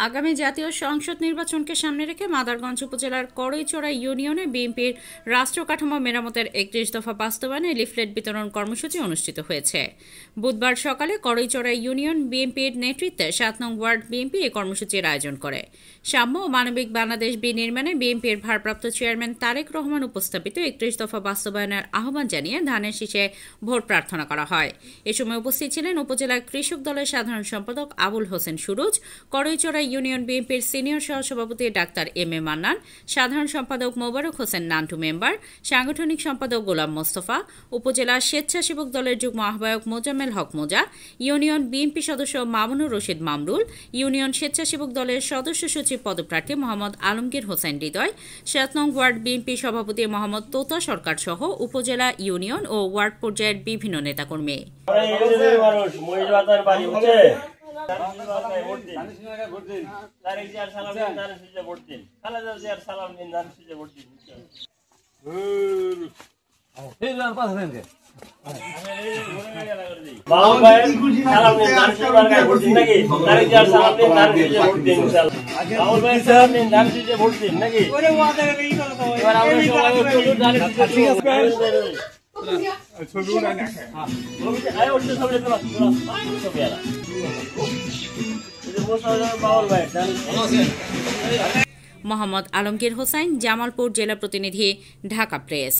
আগামী জাতীয় সংসদ নির্বাচনকে সামনে রেখে মাদারগঞ্জ উপজেলার করইচড়া ইউনিয়নে বিএনপির রাষ্ট্র কাঠামো মেরামতের ৩১ দফা বাস্তবায়নে লিফলেট বিতরণ কর্মসূচি অনুষ্ঠিত হয়েছে। বুধবার সকালে করইচড়া ইউনিয়ন বিএনপির নেতৃত্বে ৭ নং ওয়ার্ড বিএনপি এই কর্মসূচির আয়োজন করে। সাম্য ও মানবিক বাংলাদেশ বিনির্মাণে বিএনপির ভারপ্রাপ্ত চেয়ারম্যান তারেক রহমান উপস্থাপিত ৩১ দফা বাস্তবায়নের আহ্বান জানিয়ে ধানের শীষে ভোট প্রার্থনা করা হয়। এ সময় উপস্থিত ছিলেন উপজেলা কৃষক দলের সাধারণ সম্পাদক আবুল হোসেন সুরুজ, করইচড়া ইউনিয়ন বিএনপির সিনিয়র সহসভাপতি ডাক্তার এম এ মান্নান, সাধারণ সম্পাদক মোবারক হোসেন নান্টু মেম্বার, সাংগঠনিক সম্পাদক গোলাম মোস্তফা, উপজেলা স্বেচ্ছাসেবক দলের যুগ্ম আহ্বায়ক মোজাম্মেল হক মোজা, ইউনিয়ন বিএনপি সদস্য মামুনুর রশিদ মামরুল, ইউনিয়ন স্বেচ্ছাসেবক দলের সদস্য সচিব পদপ্রার্থী মোহাম্মদ আলমগীর হোসেন হৃদয়, ৭ নং ওয়ার্ড বিএনপি সভাপতি মোহাম্মদ তোতা সরকার সহ উপজেলা, ইউনিয়ন ও ওয়ার্ড পর্যায়ের বিভিন্ন নেতাকর্মী। মোহাম্মদ আলমগীর হোসেন, জামালপুর জেলা প্রতিনিধি, ঢাকা প্রেস।